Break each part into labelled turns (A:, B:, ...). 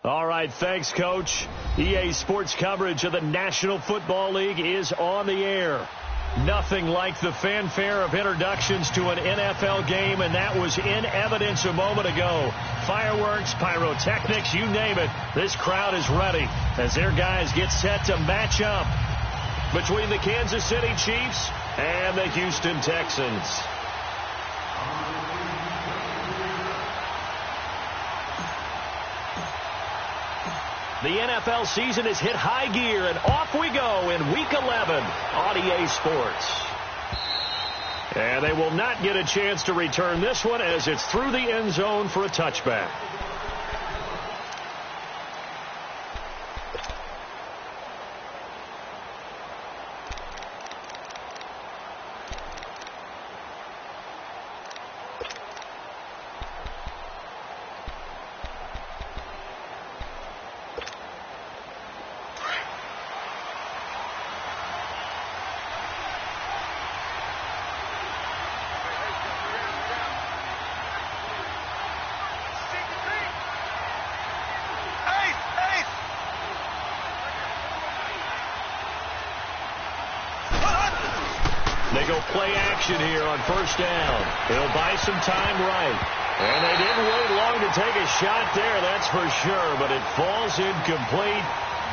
A: All right, thanks, Coach. EA Sports coverage of the National Football League is on the air. Nothing like the fanfare of introductions to an NFL game, and that was in evidence a moment ago. Fireworks, pyrotechnics, you name it. This crowd is ready as their guys get set to match up between the Kansas City Chiefs and the Houston Texans. The NFL season has hit high gear, and off we go in Week 11 on EA Sports. And they will not get a chance to return this one as it's through the end zone for a touchback. They go play action here on first down. They'll buy some time right. And they didn't wait long to take a shot there, that's for sure. But it falls incomplete,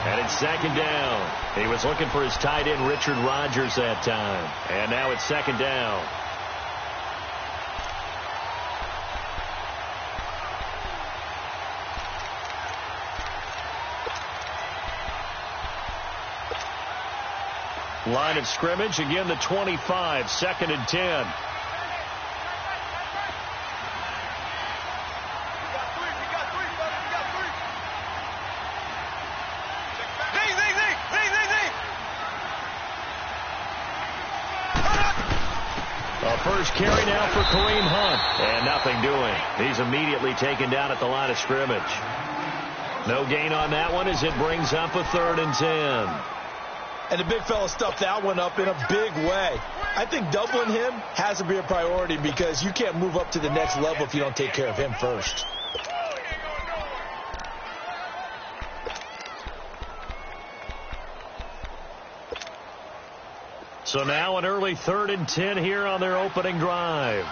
A: and it's second down. He was looking for his tight end, Richard Rodgers, that time. And now it's second down. Line of scrimmage, again the 25, second and 10. A first carry now for Kareem Hunt, and nothing doing. He's immediately taken down at the line of scrimmage. No gain on that one as it brings up a third and 10.
B: And the big fella stuffed that one up in a big way. I think doubling him has to be a priority because you can't move up to the next level if you don't take care of him first.
A: So now an early third and 10 here on their opening drive.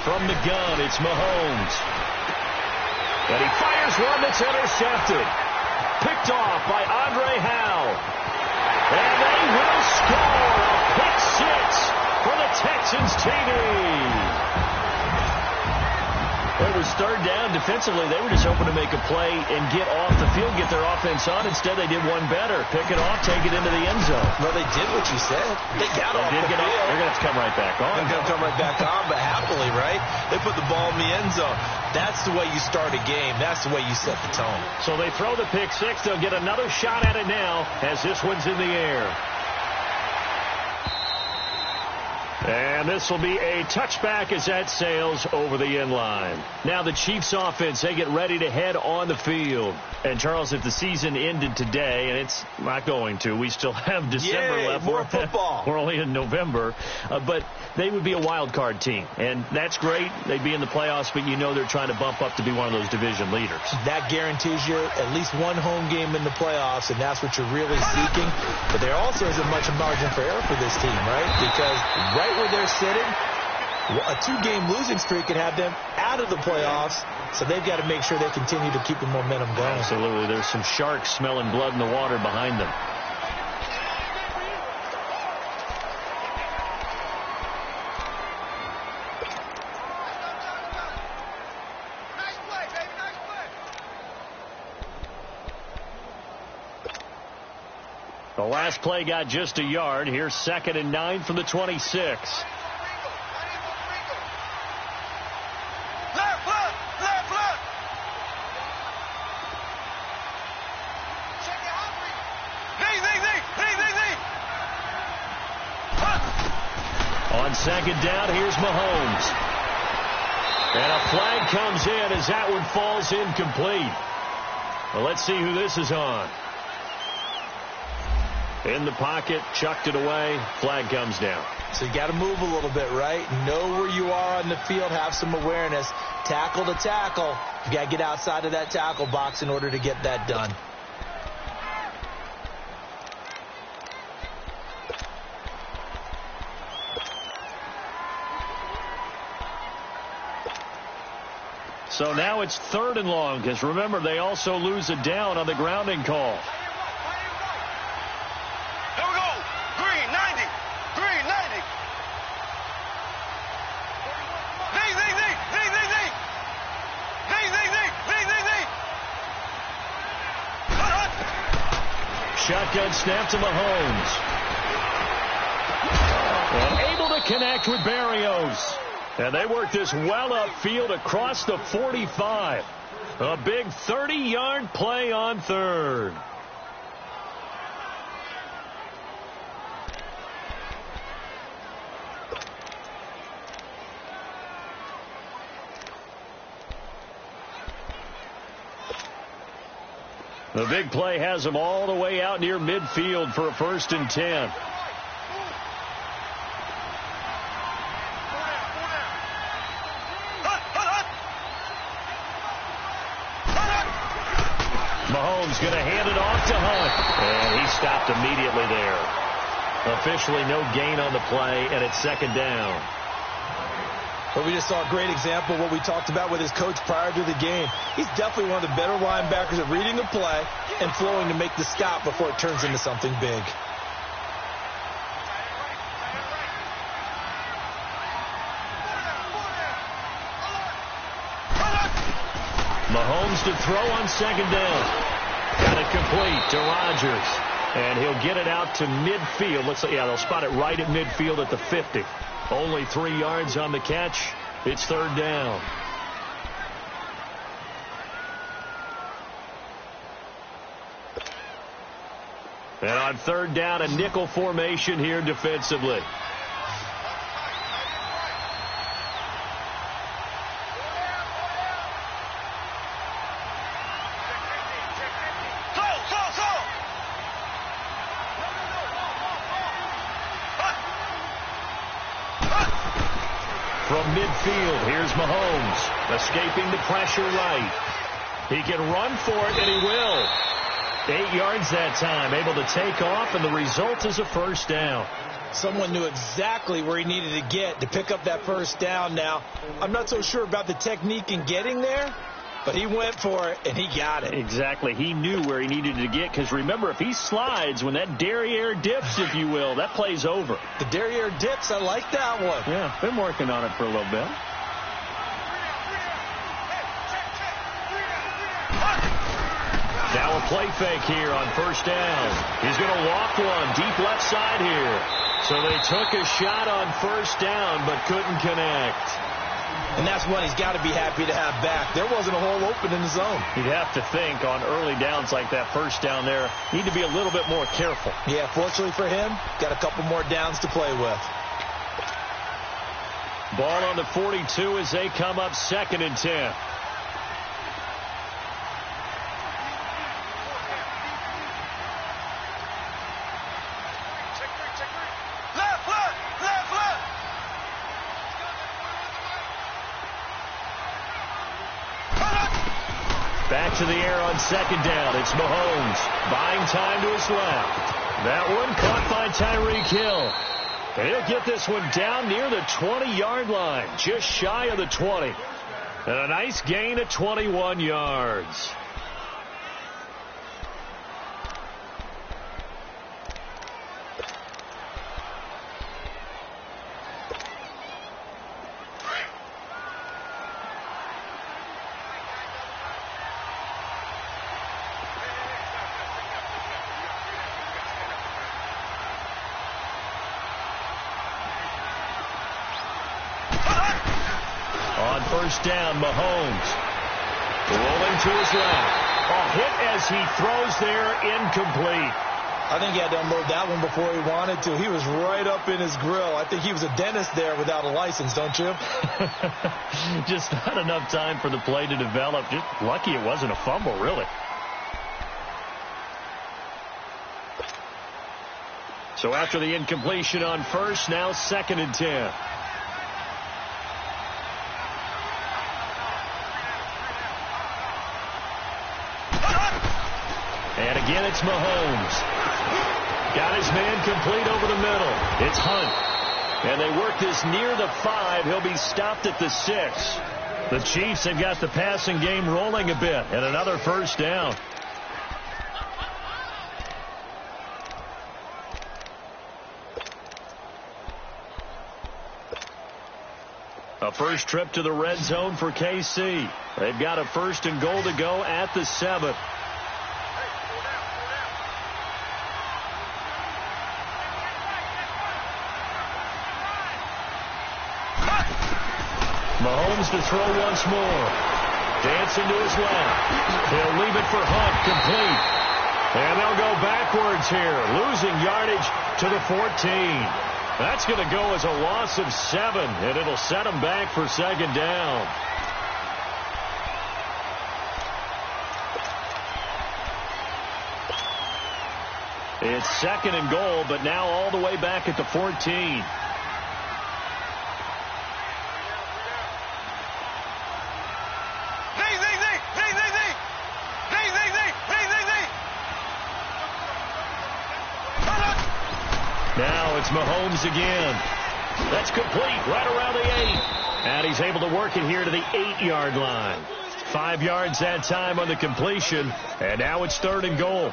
A: From the gun, it's Mahomes. And he fires one that's intercepted. Picked off by Andre Howe. And they will score a pick six for the Texans TD. It was third down. Defensively, they were just hoping to make a play and get off the field, get their offense on. Instead, they did one better. Pick it off, take it into the end zone.
B: Well, they did what you said. They got off the field.
A: They're going to have to come right back on.
B: They're going to come right back on, but happily, right? They put the ball in the end zone. That's the way you start a game. That's the way you set the tone.
A: So they throw the pick six. They'll get another shot at it now as this one's in the air. And this will be a touchback as that sails over the end line. Now the Chiefs offense, they get ready to head on the field. And, Charles, if the season ended today, and it's not going to, we still have December left.
B: More football.
A: We're only in November. But they would be a wild card team. And that's great. They'd be in the playoffs, but you know they're trying to bump up to be one of those division leaders.
B: That guarantees you at least one home game in the playoffs, and that's what you're really seeking. But there also isn't much margin for error for this team, right? Because right where they're sitting, a two-game losing streak could have them out of the playoffs, so they've got to make sure they continue to keep the momentum going.
A: Absolutely. There's some sharks smelling blood in the water behind them. The last play got just a yard. Here's second and 9 from the 26. On second down, here's Mahomes. And a flag comes in as that one falls incomplete. Well, let's see who this is on. In the pocket, chucked it away. Flag comes down.
B: So you got to move a little bit, right? Know where you are on the field. Have some awareness. Tackle to tackle. You got to get outside of that tackle box in order to get that done.
A: So now it's 3rd and long, because remember, they also lose a down on the grounding call.
C: Here we go. Green, 90. Green, 90. Zing, zing, zing. Zing, zing, zing. Zing, zing, zing. Zing, zing, zing.
A: Shotgun snap to Mahomes. And able to connect with Berrios. And they work this well upfield across the 45. A big 30-yard play on 3rd. The big play has them all the way out near midfield for a 1st and 10. Mahomes going to hand it off to Hunt. And he stopped immediately there. Officially no gain on the play, and it's 2nd down.
B: But we just saw a great example of what we talked about with his coach prior to the game. He's definitely one of the better linebackers at reading a play and flowing to make the stop before it turns into something big.
A: Mahomes to throw on 2nd down. Got it complete to Rodgers. And he'll get it out to midfield. Looks like, yeah, they'll spot it right at midfield at the 50. Only 3 yards on the catch. It's 3rd down. And on 3rd down, a nickel formation here defensively. From midfield, here's Mahomes, escaping the pressure right. He can run for it, and he will. 8 yards that time, able to take off, and the result is a 1st down.
B: Someone knew exactly where he needed to get to pick up that 1st down now. I'm not so sure about the technique in getting there, but he went for it, and he got it.
A: Exactly. He knew where he needed to get, because remember, if he slides, when that derriere dips, if you will, that play's over.
B: The derriere dips, I like that one.
A: Yeah, been working on it for a little bit. Now a play fake here on 1st down. He's going to walk one deep left side here. So they took a shot on 1st down, but couldn't connect.
B: And that's one he's got to be happy to have back. There wasn't a hole open in the zone.
A: You'd have to think on early downs like that 1st down there, need to be a little bit more careful.
B: Yeah, fortunately for him, got a couple more downs to play with.
A: Ball on the 42 as they come up 2nd and 10. Back to the air on 2nd down. It's Mahomes buying time to his left. That one caught by Tyreek Hill. And he'll get this one down near the 20-yard line, just shy of the 20. And a nice gain of 21 yards. On 1st down, Mahomes rolling to his left. A hit as he throws there, incomplete.
B: I think he had to unload that one before he wanted to. He was right up in his grill. I think he was a dentist there without a license, don't you?
A: Just not enough time for the play to develop. Just lucky it wasn't a fumble, really. So after the incompletion on first, now 2nd and 10. And again, it's Mahomes. Got his man complete over the middle. It's Hunt. And they work this near the 5. He'll be stopped at the 6. The Chiefs have got the passing game rolling a bit. And another first down. A first trip to the red zone for KC. They've got a 1st and goal to go at the 7. Mahomes to throw once more. Dancing to his left. He'll leave it for Hunt, complete. And they'll go backwards here, losing yardage to the 14. That's going to go as a loss of 7, and it'll set them back for 2nd down. It's 2nd and goal, but now all the way back at the 14. Now it's Mahomes again. That's complete right around the 8. And he's able to work it here to the 8-yard line. 5 yards that time on the completion. And now it's 3rd and goal.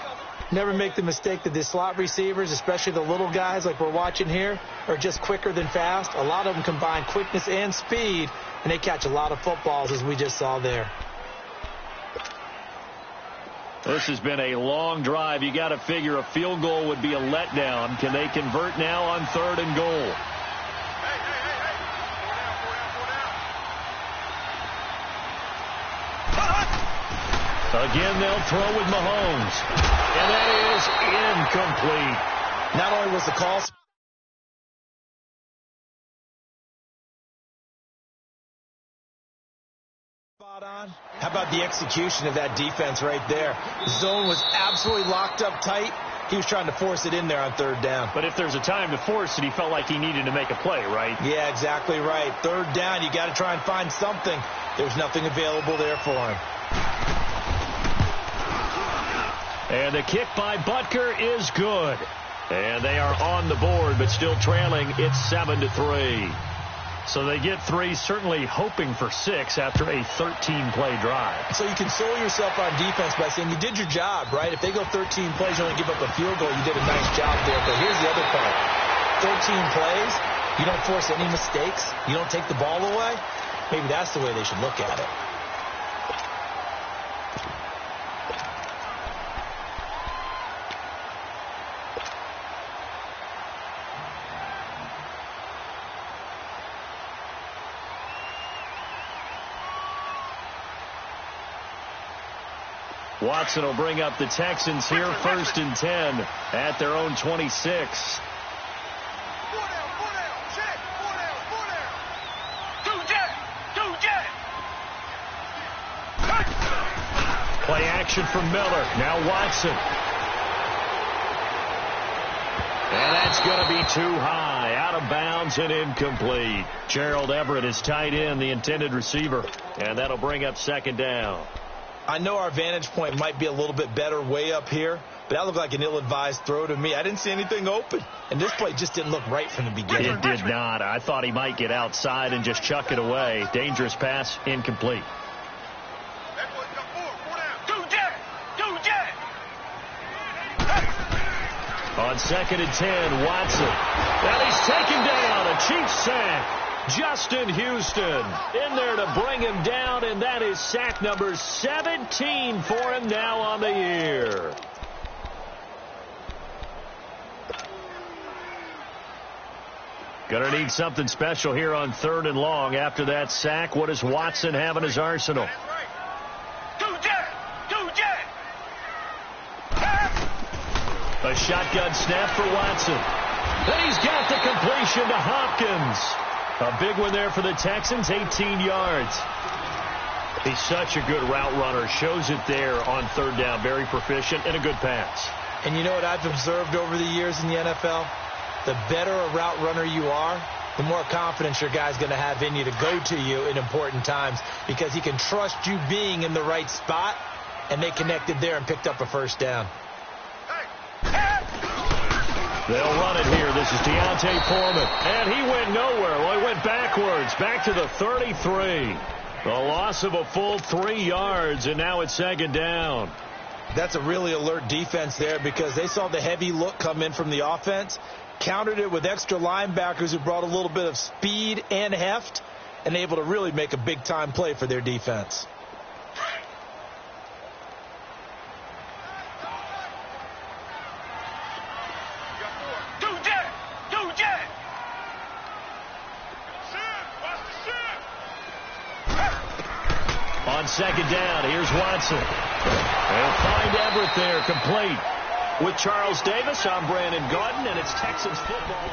B: Never make the mistake that the slot receivers, especially the little guys like we're watching here, are just quicker than fast. A lot of them combine quickness and speed, and they catch a lot of footballs, as we just saw there.
A: This has been a long drive. You got to figure a field goal would be a letdown. Can they convert now on 3rd and goal? Again, they'll throw with Mahomes. And that is incomplete.
B: Not only was the call spot on, how about the execution of that defense right there? The zone was absolutely locked up tight. He was trying to force it in there on 3rd down.
A: But if there's a time to force it, he felt like he needed to make a play, right?
B: Yeah, exactly right. 3rd down, you got to try and find something. There's nothing available there for him.
A: And the kick by Butker is good. And they are on the board, but still trailing. It's 7-3. So they get 3, certainly hoping for 6 after a 13-play drive.
B: So you console yourself on defense by saying you did your job, right? If they go 13 plays, you only give up a field goal, you did a nice job there. But here's the other part. 13 plays, you don't force any mistakes, you don't take the ball away. Maybe that's the way they should look at it.
A: Watson will bring up the Texans here, 1st and 10 at their own 26. Play action from Miller. Now Watson. And that's going to be too high. Out of bounds and incomplete. Gerald Everett is tight end, the intended receiver. And that'll bring up 2nd down.
B: I know our vantage point might be a little bit better way up here, but that looked like an ill-advised throw to me. I didn't see anything open, and this play just didn't look right from the beginning.
A: It did not. I thought he might get outside and just chuck it away. Dangerous pass, incomplete. On 2nd and 10, Watson. And he's taken down. A Chiefs sack. Justin Houston in there to bring him down, and that is sack number 17 for him now on the year. Going to need something special here on 3rd and long. After that sack, what does Watson have in his arsenal? A shotgun snap for Watson. Then he's got the completion to Hopkins. A big one there for the Texans, 18 yards. He's such a good route runner. Shows it there on 3rd down. Very proficient and a good pass.
B: And you know what I've observed over the years in the NFL? The better a route runner you are, the more confidence your guy's going to have in you to go to you in important times because he can trust you being in the right spot, and they connected there and picked up a first down.
A: They'll run it here. This is D'Onta Foreman. And he went nowhere. Well, he went backwards, back to the 33. The loss of a full 3 yards, and now it's second down.
B: That's a really alert defense there because they saw the heavy look come in from the offense, countered it with extra linebackers who brought a little bit of speed and heft, and able to really make a big-time play for their defense.
A: On second down, here's Watson. They'll find Everett there, complete. With Charles Davis, I'm Brandon Gaudin, and it's Texans football.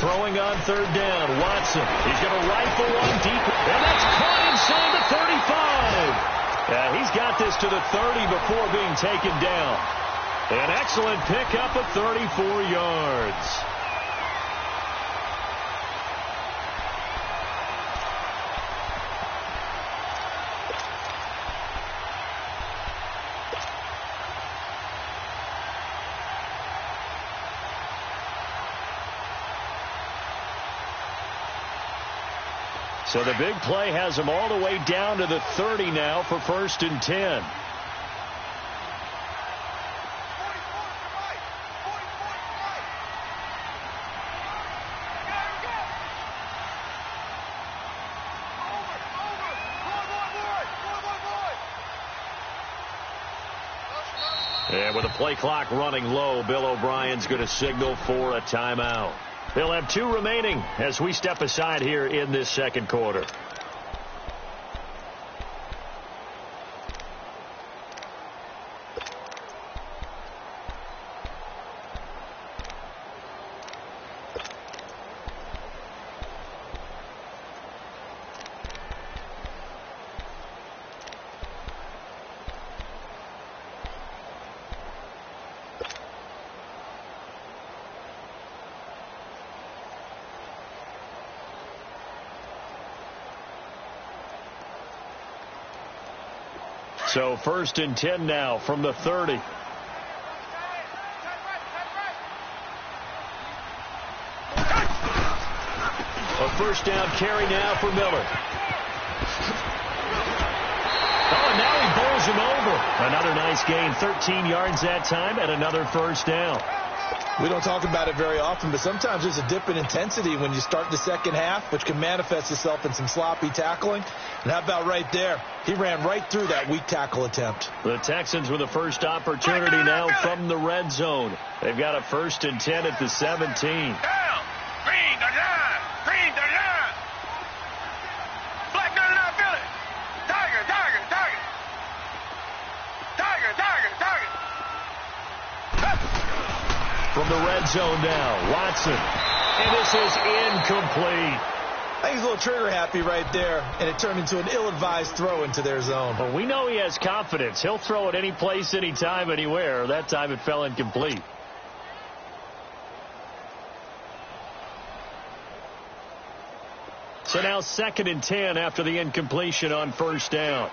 A: Throwing on third down, Watson. He's going to rifle one deep, and that's caught inside the 35. He's got this to the 30 before being taken down. An excellent pickup of 34 yards. So the big play has them all the way down to the 30 now for 1st and 10. And with the play clock running low, Bill O'Brien's going to signal for a timeout. They'll have 2 remaining as we step aside here in this second quarter. So 1st and 10 now from the 30. A first down carry now for Miller. Oh, and now he bowls him over. Another nice gain, 13 yards that time, and another first down.
B: We don't talk about it very often, but sometimes there's a dip in intensity when you start the second half, which can manifest itself in some sloppy tackling. And how about right there? He ran right through that weak tackle attempt.
A: The Texans with the first opportunity now from the red zone. They've got a 1st and 10 at the 17.
C: Down! Green the line! Green the line! Black 99 Philly! Tiger, Tiger, Tiger! Tiger, Tiger, Tiger!
A: From the red zone now, Watson. And this is incomplete.
B: I think he's a little trigger happy right there, and it turned into an ill-advised throw into their zone.
A: Well, we know he has confidence. He'll throw it any place, anytime, anywhere. That time it fell incomplete. So now 2nd and 10 after the incompletion on first down.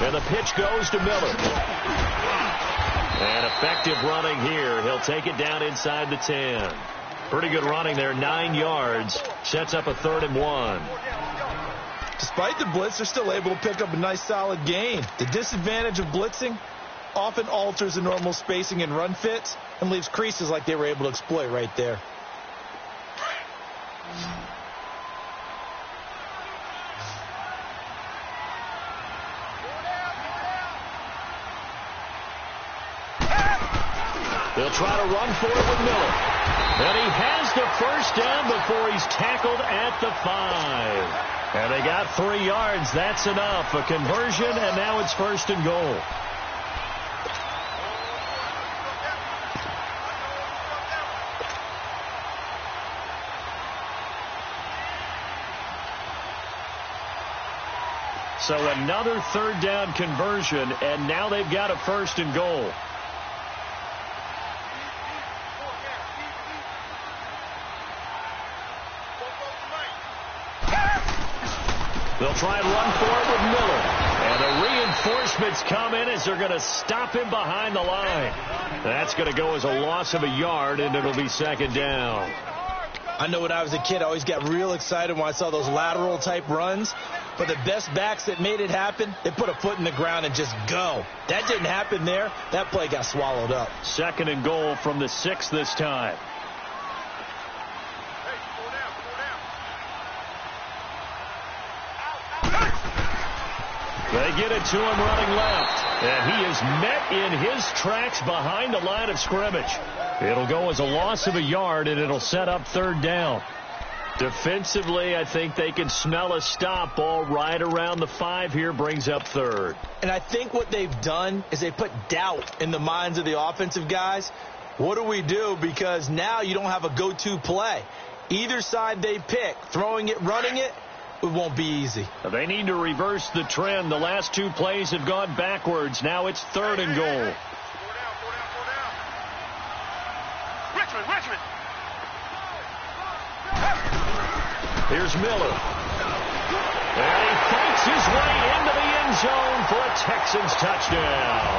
A: And the pitch goes to Miller. And effective running here. He'll take it down inside the 10. Pretty good running there, 9 yards. Sets up a 3rd and 1.
B: Despite the blitz, they're still able to pick up a nice solid gain. The disadvantage of blitzing often alters the normal spacing and run fits and leaves creases like they were able to exploit right there.
A: They'll try to run for it with Miller. And he has the first down before he's tackled at the 5. And they got 3 yards. That's enough. A conversion, and now it's 1st and goal. So another 3rd down conversion, and now they've got a 1st and goal. They'll try and run for it with Miller. And the reinforcements come in as they're going to stop him behind the line. That's going to go as a loss of a yard, and it'll be 2nd down.
B: I know when I was a kid, I always got real excited when I saw those lateral-type runs. But the best backs that made it happen, they put a foot in the ground and just go. That didn't happen there. That play got swallowed up.
A: 2nd and goal from the 6 this time. They get it to him running left. And he is met in his tracks behind the line of scrimmage. It'll go as a loss of a yard, and it'll set up 3rd down. Defensively, I think they can smell a stop ball right around the 5 here, brings up 3rd.
B: And I think what they've done is they put doubt in the minds of the offensive guys. What do we do? Because now you don't have a go-to play. Either side they pick, throwing it, running it, it won't be easy.
A: They need to reverse the trend. The last 2 plays have gone backwards. Now it's 3rd and goal.
C: Richmond.
A: Here's Miller. And he fights his way into the end zone for a Texans touchdown.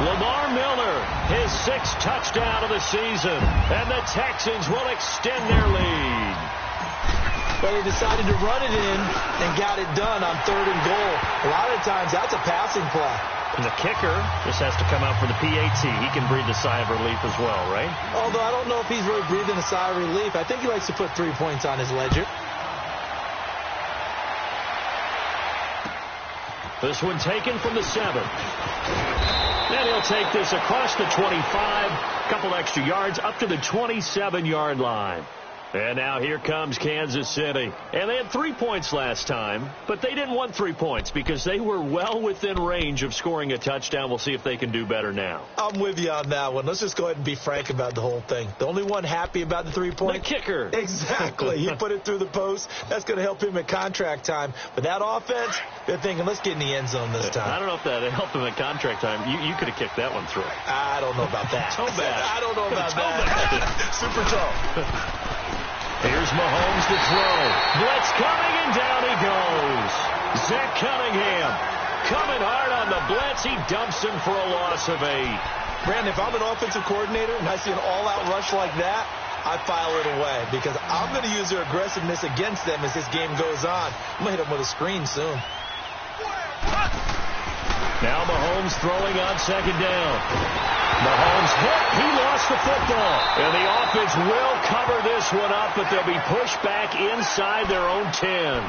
A: Lamar Miller, his 6th touchdown of the season. And the Texans will extend their lead.
B: But they decided to run it in and got it done on 3rd and goal. A lot of times that's a passing play.
A: And the kicker just has to come out for the PAT. He can breathe a sigh of relief as well, right?
B: Although I don't know if he's really breathing a sigh of relief. I think he likes to put 3 points on his ledger.
A: This one taken from the 7. And he'll take this across the 25. Couple extra yards up to the 27-yard line. And now here comes Kansas City. And they had 3 points last time, but they didn't want 3 points because they were well within range of scoring a touchdown. We'll see if they can do better now.
B: I'm with you on that one. Let's just go ahead and be frank about the whole thing. The only one happy about the 3 points?
A: The kicker.
B: Exactly. He put it through the post. That's going to help him at contract time. But that offense, they're thinking, let's get in the end zone this time.
A: I don't know if that helped him at contract time. You could have kicked that one through.
B: I don't know about that.
A: Toe bad.
B: I don't know about that. Super toe.
A: Here's Mahomes to throw. Blitz coming, and down he goes. Zach Cunningham coming hard on the blitz. He dumps him for a loss of 8.
B: Brandon, if I'm an offensive coordinator and I see an all-out rush like that, I file it away because I'm going to use their aggressiveness against them as this game goes on. I'm going to hit them with a screen soon.
A: Now Mahomes throwing on 2nd down. Mahomes hit. He lost the football. And the offense will cover this one up, but they'll be pushed back inside their own 10.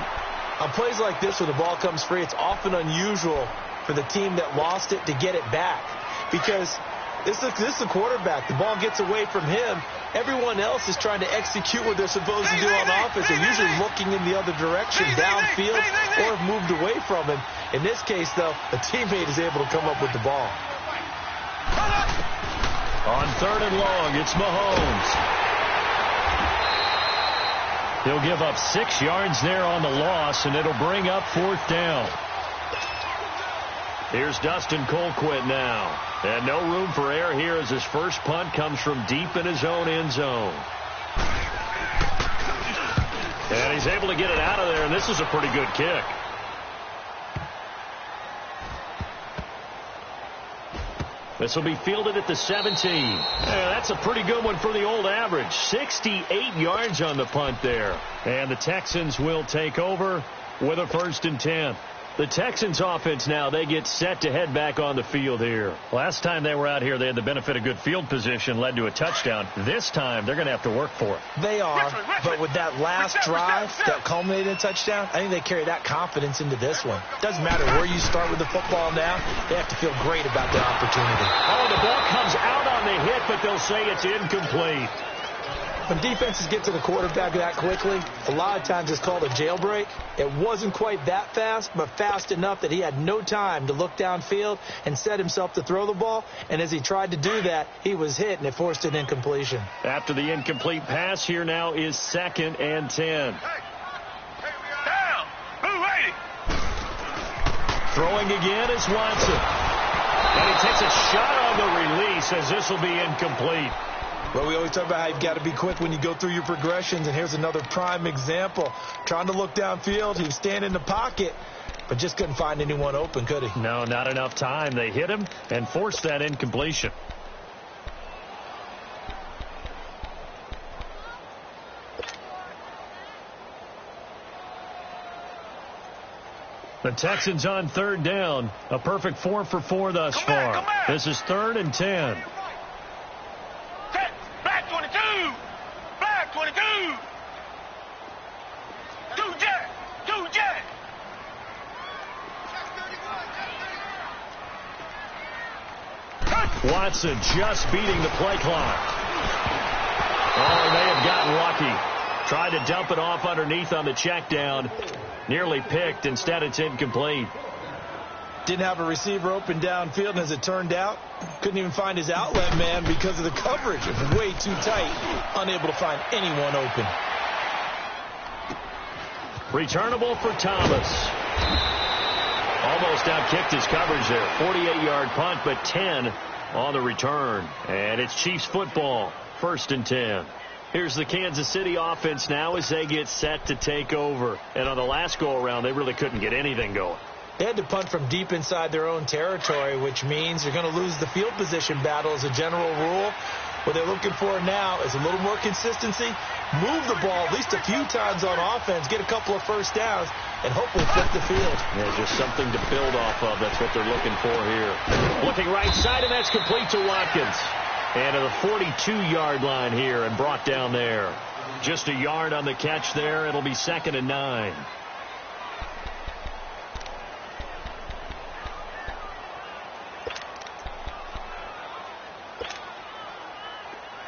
B: On plays like this where the ball comes free, it's often unusual for the team that lost it to get it back. Because this is the quarterback. The ball gets away from him. Everyone else is trying to execute what they're supposed to do on offense. They're usually looking in the other direction, downfield, or have moved away from him. In this case, though, a teammate is able to come up with the ball.
A: On 3rd and long, it's Mahomes. He'll give up 6 yards there on the loss, and it'll bring up 4th down. Here's Dustin Colquitt now. And no room for error here as his first punt comes from deep in his own end zone. And he's able to get it out of there, and this is a pretty good kick. This will be fielded at the 17. That's a pretty good one for the old average. 68 yards on the punt there. And the Texans will take over with a 1st and 10. The Texans offense now, they get set to head back on the field here. Last time they were out here, they had the benefit of good field position, led to a touchdown. This time, they're going to have to work for it.
B: They are, but with that last drive that culminated in a touchdown, I think they carry that confidence into this one. Doesn't matter where you start with the football now, they have to feel great about their opportunity.
A: Oh, the ball comes out on the hit, but they'll say it's incomplete.
B: When defenses get to the quarterback that quickly, a lot of times it's called a jailbreak. It wasn't quite that fast, but fast enough that he had no time to look downfield and set himself to throw the ball. And as he tried to do that, he was hit, and it forced an incompletion.
A: After the incomplete pass, here now is 2nd and 10.
C: Down. Move 80.
A: Throwing again is Watson. And he takes a shot on the release as this will be incomplete.
B: Well, we always talk about how you've got to be quick when you go through your progressions, and here's another prime example. Trying to look downfield, he was standing in the pocket, but just couldn't find anyone open, could he?
A: No, not enough time. They hit him and forced that incompletion. The Texans on 3rd down. A perfect 4 for 4 thus far. This is 3rd and 10.
C: Black 22. Black 22. Two jet.
A: Watson just beating the play clock. Oh, they have gotten lucky. Tried to dump it off underneath on the check down. Nearly picked. Instead, it's incomplete.
B: Didn't have a receiver open downfield, and as it turned out, couldn't even find his outlet man because of the coverage. It was way too tight, unable to find anyone open.
A: Returnable for Thomas. Almost outkicked his coverage there. 48-yard punt, but 10 on the return. And it's Chiefs football, 1st and 10. Here's the Kansas City offense now as they get set to take over. And on the last go-around, they really couldn't get anything going.
B: They had to punt from deep inside their own territory, which means you're going to lose the field position battle as a general rule. What they're looking for now is a little more consistency, move the ball at least a few times on offense, get a couple of first downs, and hopefully flip the field.
A: Yeah, just something to build off of. That's what they're looking for here. Looking right side, and that's complete to Watkins. And to the 42-yard line here and brought down there. Just a yard on the catch there. It'll be 2nd and 9.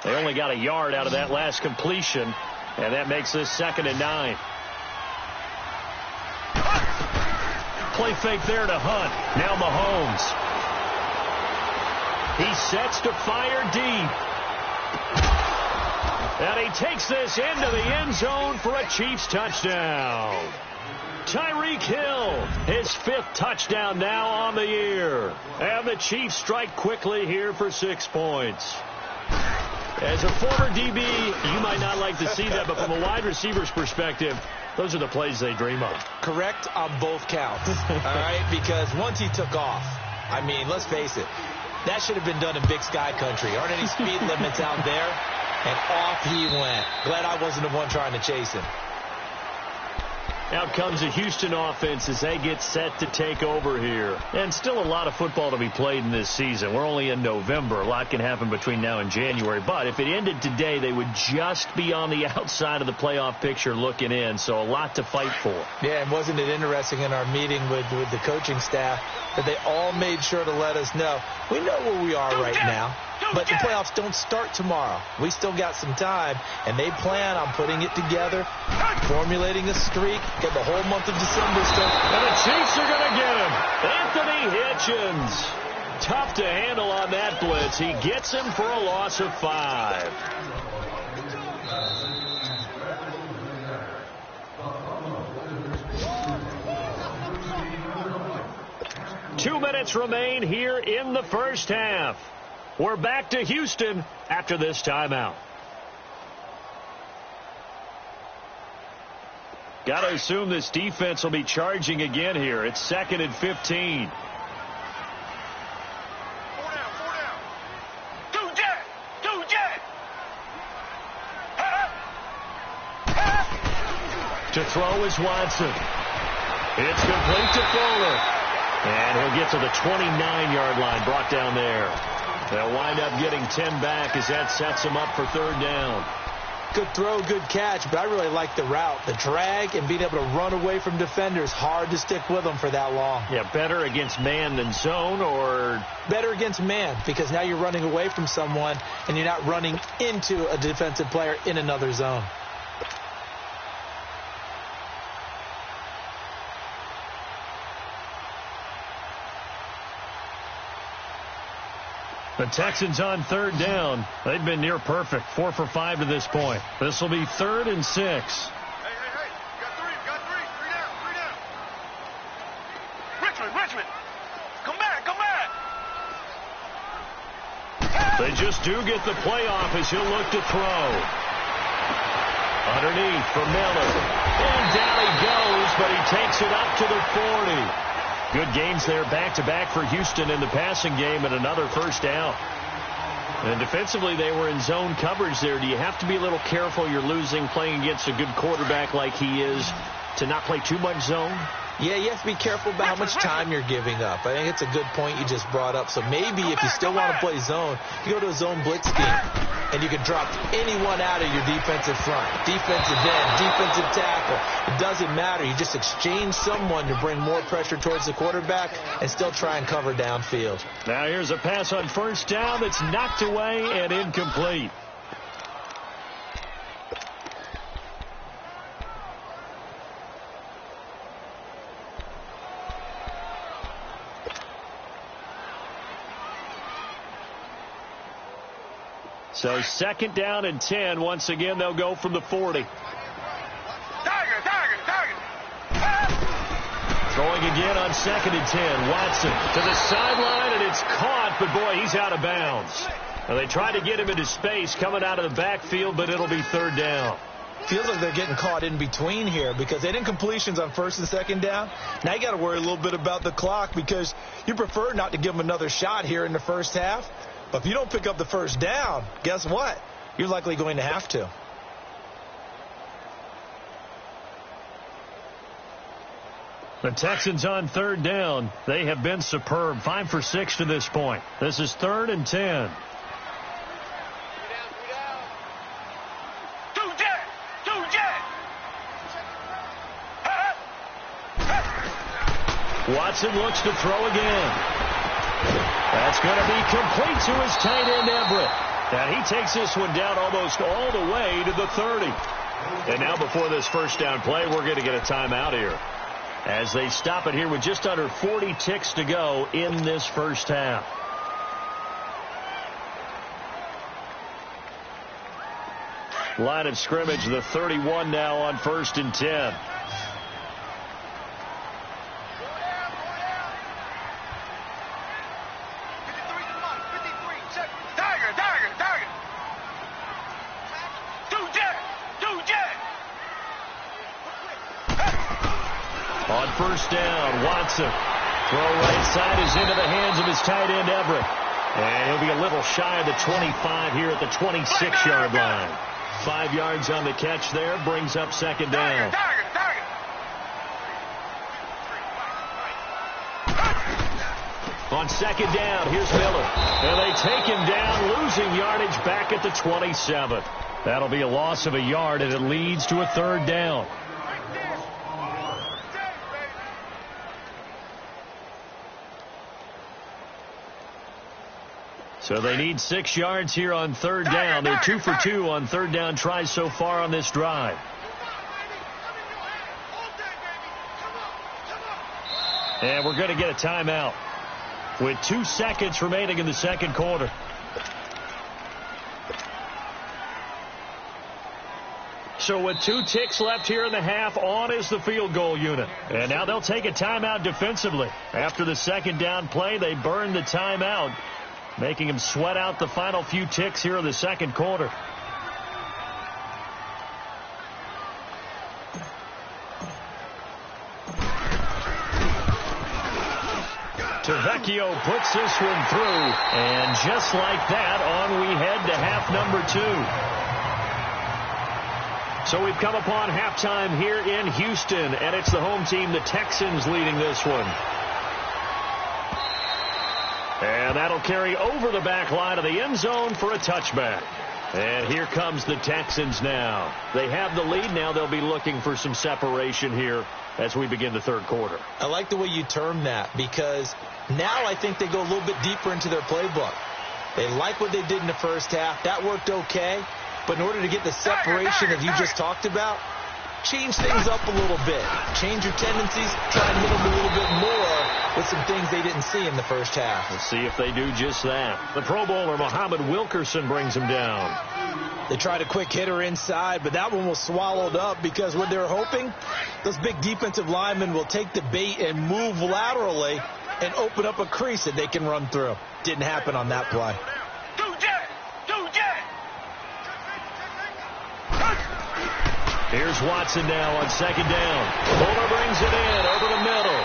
A: They only got a yard out of that last completion, and that makes this 2nd and 9. Play fake there to Hunt. Now Mahomes. He sets to fire deep. And he takes this into the end zone for a Chiefs touchdown. Tyreek Hill, his 5th touchdown now on the year. And the Chiefs strike quickly here for 6 points. As a former DB, you might not like to see that, but from a wide receiver's perspective, those are the plays they dream of.
B: Correct on both counts, all right? Because once he took off, I mean, let's face it, that should have been done in Big Sky country. Aren't any speed limits out there? And off he went. Glad I wasn't the one trying to chase him.
A: Out comes the Houston offense as they get set to take over here. And still a lot of football to be played in this season. We're only in November. A lot can happen between now and January. But if it ended today, they would just be on the outside of the playoff picture looking in. So a lot to fight for.
B: Yeah, and wasn't it interesting in our meeting with the coaching staff that they all made sure to let us know, we know where we are right now, but the playoffs don't start tomorrow. We still got some time, and they plan on putting it together, formulating a streak, get the whole month of December stuff.
A: And the Chiefs are going to get him. Anthony Hitchens. Tough to handle on that blitz. He gets him for a loss of 5. Two minutes remain here in the first half. We're back to Houston after this timeout. Got to assume this defense will be charging again here. It's 2nd and 15.
C: 4 down.
A: To throw is Watson. It's complete to Fuller. And he'll get to the 29-yard line, brought down there. They'll wind up getting 10 back as that sets them up for third down.
B: Good throw, good catch, but I really like the route. The drag and being able to run away from defenders, hard to stick with them for that long.
A: Yeah, better against man than zone, or?
B: Better against man, because now you're running away from someone and you're not running into a defensive player in another zone.
A: The Texans on third down. They've been near perfect. 4 for 5 to this point. This will be 3rd and 6.
C: Hey. You got three. Three down. Richmond. Come back.
A: They just do get the playoff as he'll look to throw. Underneath for Miller. And down he goes, but he takes it up to the 40. Good gains there back-to-back for Houston in the passing game and another first down. And defensively, they were in zone coverage there. Do you have to be a little careful you're losing playing against a good quarterback like he is to not play too much zone?
B: Yeah, you have to be careful about how much time you're giving up. I think it's a good point you just brought up. So maybe if you still want to play zone, you go to a zone blitz scheme, and you can drop anyone out of your defensive front, defensive end, defensive tackle. It doesn't matter. You just exchange someone to bring more pressure towards the quarterback and still try and cover downfield.
A: Now here's a pass on first down that's knocked away and incomplete. So 2nd down and 10. Once again, they'll go from the 40.
C: Tiger.
A: Throwing again on 2nd and 10. Watson to the sideline, and it's caught, but boy, he's out of bounds. Now, they tried to get him into space coming out of the backfield, but it'll be 3rd down.
B: Feels like they're getting caught in between here because they didn't incompletions on 1st and 2nd down. Now you got to worry a little bit about the clock because you prefer not to give them another shot here in the first half. But if you don't pick up the first down, guess what? You're likely going to have to.
A: The Texans on 3rd down. They have been superb. 5 for 6 to this point. This is 3rd and 10.
C: Two jet.
A: Watson looks to throw again. That's going to be complete to his tight end, Everett. And he takes this one down almost all the way to the 30. And now before this first down play, we're going to get a timeout here, as they stop it here with just under 40 ticks to go in this first half. Line of scrimmage, the 31 now on 1st and 10. On 1st down, Watson. Throw right side is into the hands of his tight end, Everett. And he'll be a little shy of the 25 here at the 26-yard line. 5 yards on the catch there, brings up 2nd down. On 2nd down, here's Miller. And they take him down, losing yardage back at the 27. That'll be a loss of a yard, and it leads to a 3rd down. So they need 6 yards here on 3rd down. They're 2 for 2 on 3rd down tries so far on this drive. And we're going to get a timeout with 2 seconds remaining in the 2nd quarter. So with 2 ticks left here in the half, on is the field goal unit. And now they'll take a timeout defensively. After the 2nd down play, they burn the timeout, making him sweat out the final few ticks here in the 2nd quarter. Tavecchio puts this one through, and just like that, on we head to half number 2. So we've come upon halftime here in Houston, and it's the home team, the Texans, leading this one. And that'll carry over the back line of the end zone for a touchback. And here comes the Texans now. They have the lead. Now they'll be looking for some separation here as we begin the third quarter.
B: I like the way you term that, because now I think they go a little bit deeper into their playbook. They like what they did in the first half. That worked okay. But in order to get the separation that you just talked about, change things up a little bit. Change your tendencies. Try and hit them a little bit more with some things they didn't see in the first half.
A: Let's see if they do just that. The Pro Bowler, Muhammad Wilkerson, brings him down.
B: They tried a quick hitter inside, but that one was swallowed up because what they're hoping, those big defensive linemen will take the bait and move laterally and open up a crease that they can run through. Didn't happen on that play.
A: Here's Watson now on second down. Fuller brings it in over the middle.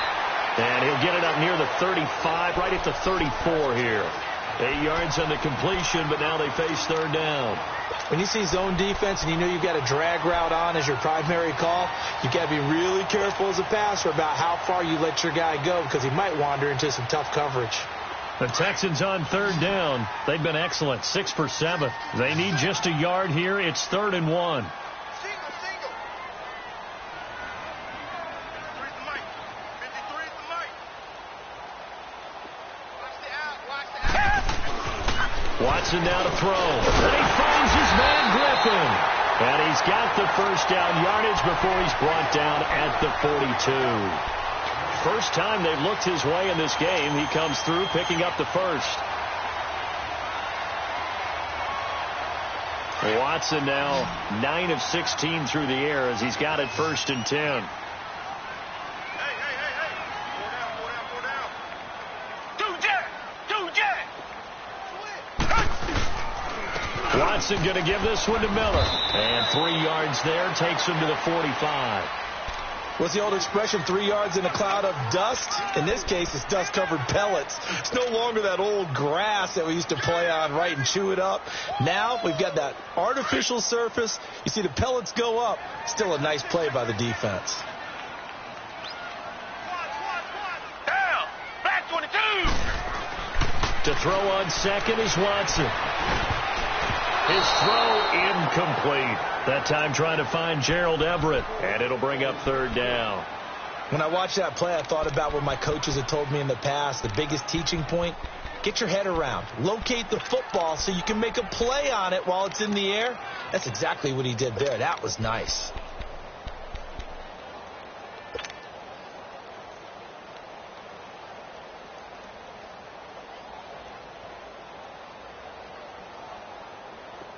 A: And he'll get it up near the 35, right at the 34 here. 8 yards on the completion, but now they face third down.
B: When you see zone defense and you know you've got a drag route on as your primary call, you've got to be really careful as a passer about how far you let your guy go, because he might wander into some tough coverage.
A: The Texans on third down. They've been excellent, 6 for 7. They need just a yard here. It's 3rd and 1. Watson now to throw. And he finds his man Griffin. And he's got the first down yardage before he's brought down at the 42. First time they've looked his way in this game. He comes through picking up the first. Watson now 9 of 16 through the air as he's got it 1st and 10. Watson going to give this one to Miller. And 3 yards there takes him to the 45.
B: What's the old expression, 3 yards in a cloud of dust? In this case, it's dust-covered pellets. It's no longer that old grass that we used to play on, right, and chew it up. Now we've got that artificial surface. You see the pellets go up. Still a nice play by the defense.
C: Down. Back 22.
A: To throw on second is Watson. His throw incomplete. That time trying to find Gerald Everett. And it'll bring up 3rd down.
B: When I watched that play, I thought about what my coaches had told me in the past. The biggest teaching point, get your head around. Locate the football so you can make a play on it while it's in the air. That's exactly what he did there. That was nice.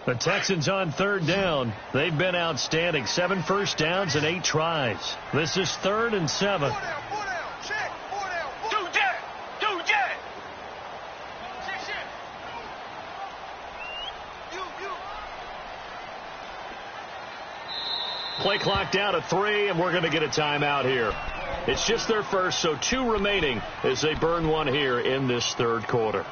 A: The Texans on 3rd down. They've been outstanding. 7 first downs and 8 tries. This is 3rd and 7. Play clock down to 3, and we're going to get a timeout here. It's just their first, so 2 remaining as they burn one here in this third quarter.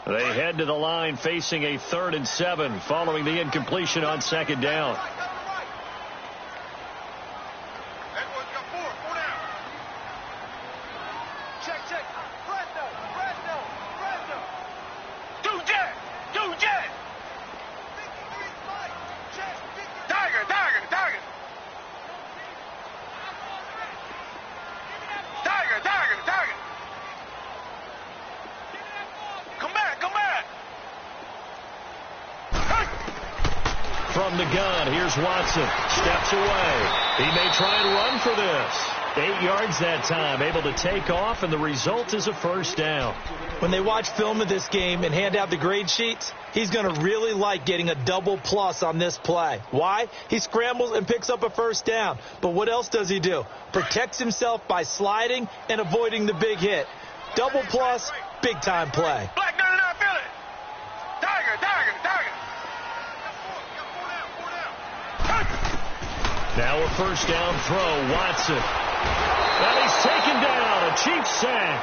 A: They head to the line facing a 3rd and 7 following the incompletion on second down. From the gun, here's Watson. Steps away. He may try and run for this. 8 yards that time, able to take off, and the result is a first down.
B: When they watch film of this game and hand out the grade sheets, he's going to really like getting a double plus on this play. Why? He scrambles and picks up a first down. But what else does he do? Protects himself by sliding and avoiding the big hit. Double plus, big-time play.
A: Now a first down throw, Watson. And he's taken down, a cheap sack.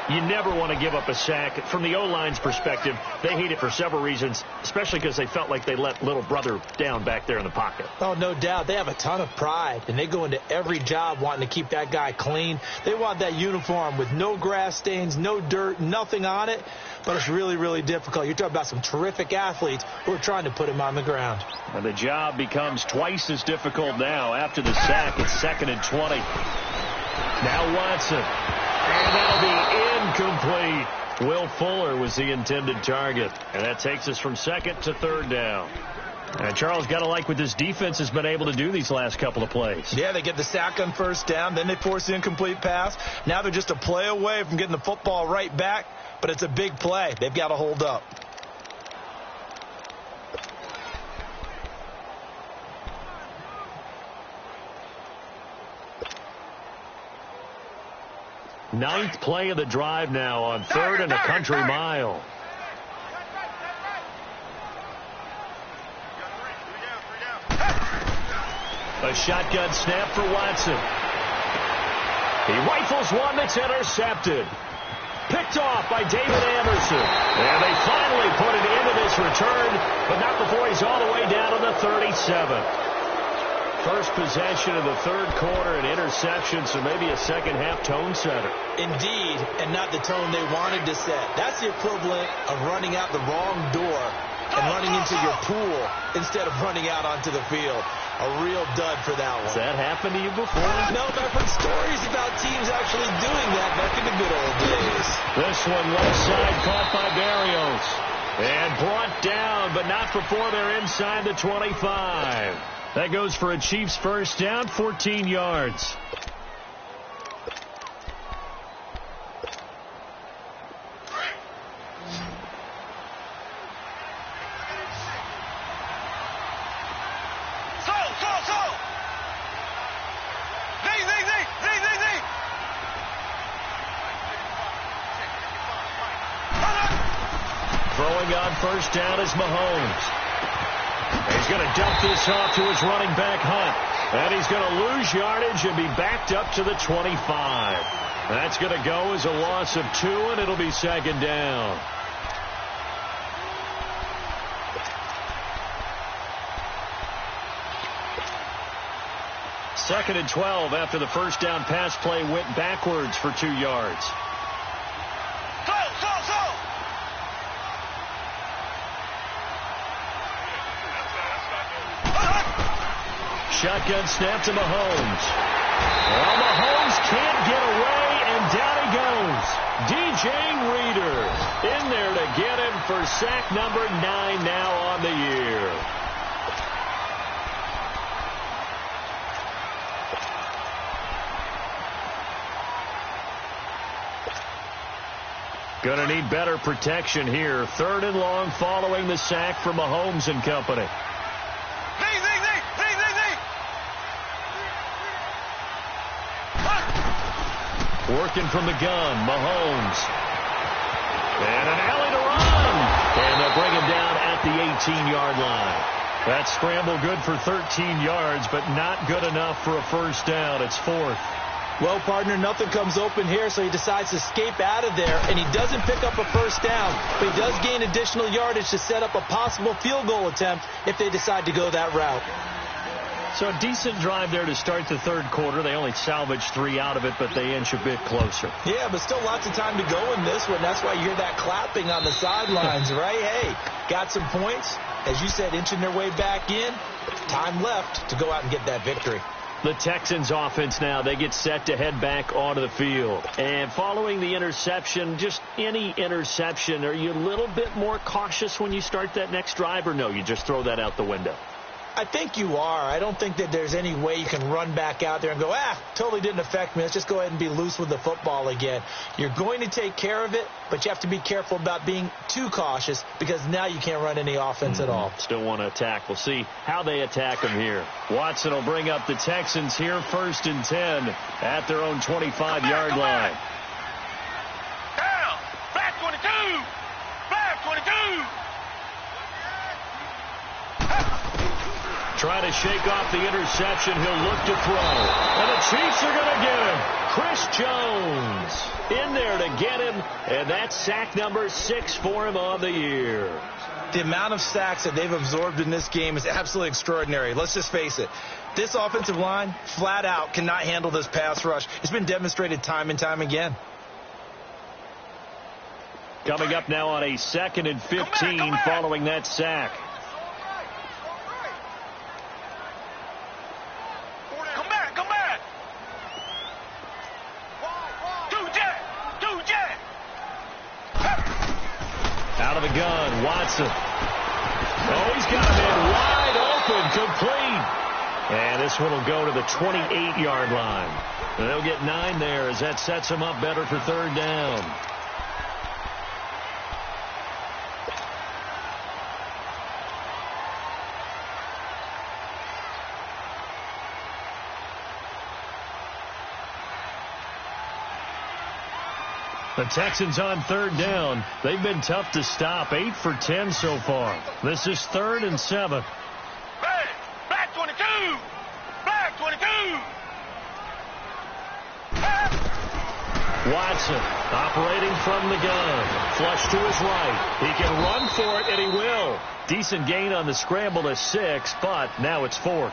A: You never want to give up a sack. From the O-line's perspective, they hate it for several reasons, especially because they felt like they let little brother down back there in the pocket.
B: Oh, no doubt. They have a ton of pride, and they go into every job wanting to keep that guy clean. They want that uniform with no grass stains, no dirt, nothing on it, but it's really, really difficult. You're talking about some terrific athletes who are trying to put him on the ground.
A: And the job becomes twice as difficult now. After the sack, it's 2nd and 20. Now Watson. And that'll be incomplete. Will Fuller was the intended target. And that takes us from 2nd to 3rd down. And Charles, got to like what this defense has been able to do these last couple of plays.
B: Yeah, they get the sack on 1st down. Then they force the incomplete pass. Now they're just a play away from getting the football right back. But it's a big play. They've got to hold up.
A: Ninth play of the drive now on 3rd and a country mile. A shotgun snap for Watson. He rifles one that's intercepted. Picked off by David Anderson. And they finally put it into this return, but not before he's all the way down to the 37. First possession of the 3rd quarter, an interception, so maybe a second-half tone setter.
B: Indeed, and not the tone they wanted to set. That's the equivalent of running out the wrong door and running into your pool instead of running out onto the field. A real dud for that one.
A: Has that happened to you before?
B: No, but I've heard stories about teams actually doing that back in the good old days.
A: This one left side caught by Berrios. And brought down, but not before they're inside the 25. That goes for a Chiefs first down, 14 yards. Throwing on first down is Mahomes. He's going to dump this off to his running back, Hunt. And he's going to lose yardage and be backed up to the 25. That's going to go as a loss of 2, and it'll be 2nd down. Second and 12 after the first down pass play went backwards for 2 yards. Shotgun snap to Mahomes. Well, Mahomes can't get away, and down he goes. DJ Reader in there to get him for sack number 9 now on the year. Going to need better protection here. 3rd and long following the sack from Mahomes and company. Working from the gun, Mahomes. And an alley to run. And they'll bring him down at the 18-yard line. That scramble good for 13 yards, but not good enough for a first down. It's 4th.
B: Well, partner, nothing comes open here, so he decides to escape out of there, and he doesn't pick up a first down, but he does gain additional yardage to set up a possible field goal attempt if they decide to go that route.
A: So a decent drive there to start the 3rd quarter. They only salvaged 3 out of it, but they inch a bit closer.
B: Yeah, but still lots of time to go in this one. That's why you hear that clapping on the sidelines, right? Hey, got some points. As you said, inching their way back in. Time left to go out and get that victory.
A: The Texans offense now, they get set to head back onto the field. And following the interception, just any interception, are you a little bit more cautious when you start that next drive, or no, you just throw that out the window?
B: I think you are. I don't think that there's any way you can run back out there and go, totally didn't affect me. Let's just go ahead and be loose with the football again. You're going to take care of it, but you have to be careful about being too cautious because now you can't run any offense at all.
A: Still want to attack. We'll see how they attack them here. Watson will bring up the Texans here 1st and 10 at their own 25-yard line.
C: Down. Back 22. Back 22.
A: trying to shake off the interception. He'll look to throw. And the Chiefs are going to get him. Chris Jones in there to get him. And that's sack number 6 for him on the year.
B: The amount of sacks that they've absorbed in this game is absolutely extraordinary. Let's just face it. This offensive line, flat out, cannot handle this pass rush. It's been demonstrated time and time again.
A: Coming up now on a 2nd and 15 following that sack.
C: Come back. Two jet.
A: Out of the gun, Watson. Oh, he's got him in wide open, complete. And this one will go to the 28-yard line. And they'll get 9 there as that sets him up better for 3rd down. The Texans on 3rd down. They've been tough to stop. 8 for 10 so far. This is 3rd and 7.
C: Black 22. Black 22.
A: Watson operating from the gun. Flush to his right. He can run for it, and he will. Decent gain on the scramble to 6, but now it's 4th.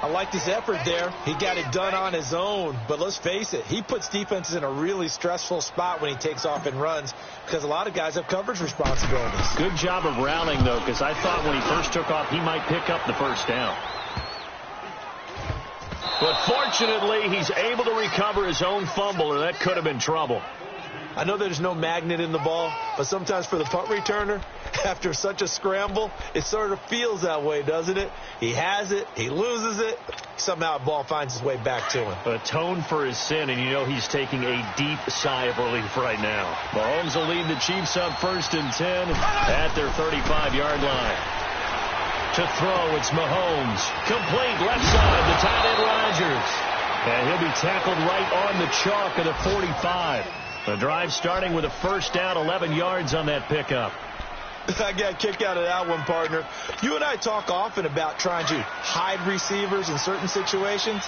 B: I like his effort there. He got it done on his own. But let's face it, he puts defenses in a really stressful spot when he takes off and runs because a lot of guys have coverage responsibilities.
A: Good job of rallying, though, because I thought when he first took off, he might pick up the 1st down. But fortunately, he's able to recover his own fumble, or that could have been trouble.
B: I know there's no magnet in the ball, but sometimes for the punt returner, after such a scramble, it sort of feels that way, doesn't it? He has it, he loses it, somehow the ball finds its way back to him.
A: Atone for his sin, and you know he's taking a deep sigh of relief right now. Mahomes will lead the Chiefs up 1st and 10 at their 35-yard line. To throw, it's Mahomes. Complete left side, the tight end Rodgers. And he'll be tackled right on the chalk at the 45. The drive starting with a 1st down, 11 yards on that pickup.
B: I got a kick out of that one, partner. You and I talk often about trying to hide receivers in certain situations,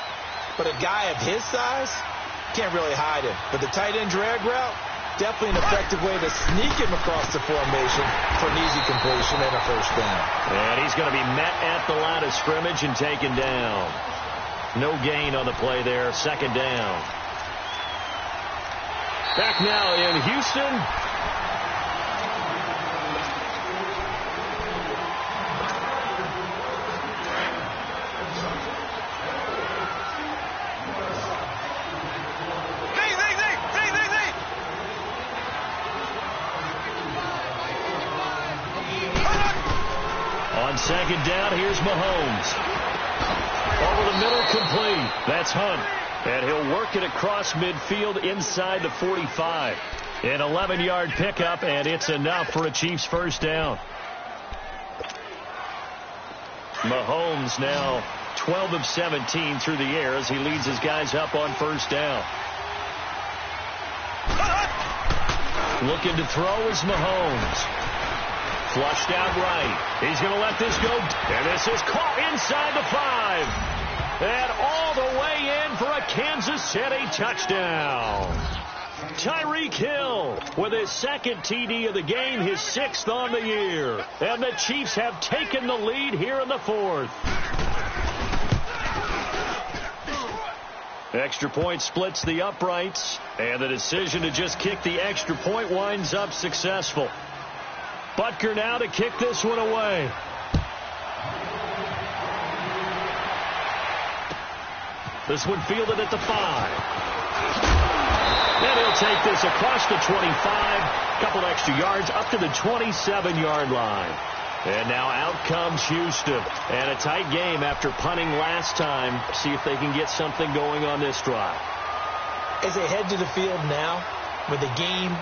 B: but a guy of his size can't really hide him. But the tight end drag route, definitely an effective way to sneak him across the formation for an easy completion and a 1st down.
A: And he's going to be met at the line of scrimmage and taken down. No gain on the play there, 2nd down. Back now in Houston. On 2nd down, here's Mahomes. Over the middle, complete. That's Hunt. And he'll work it across midfield inside the 45. An 11-yard pickup, and it's enough for a Chiefs 1st down. Mahomes now 12 of 17 through the air as he leads his guys up on 1st down. Looking to throw is Mahomes. Flushed out right. He's going to let this go. And this is caught inside the 5. And all the way in for a Kansas City touchdown. Tyreek Hill with his 2nd TD of the game, his 6th on the year. And the Chiefs have taken the lead here in the 4th. Extra point splits the uprights. And the decision to just kick the extra point winds up successful. Butker now to kick this one away. This one fielded at the 5. And he'll take this across the 25. Couple extra yards up to the 27-yard line. And now out comes Houston. And a tight game after punting last time. See if they can get something going on this drive.
B: As they head to the field now, with the game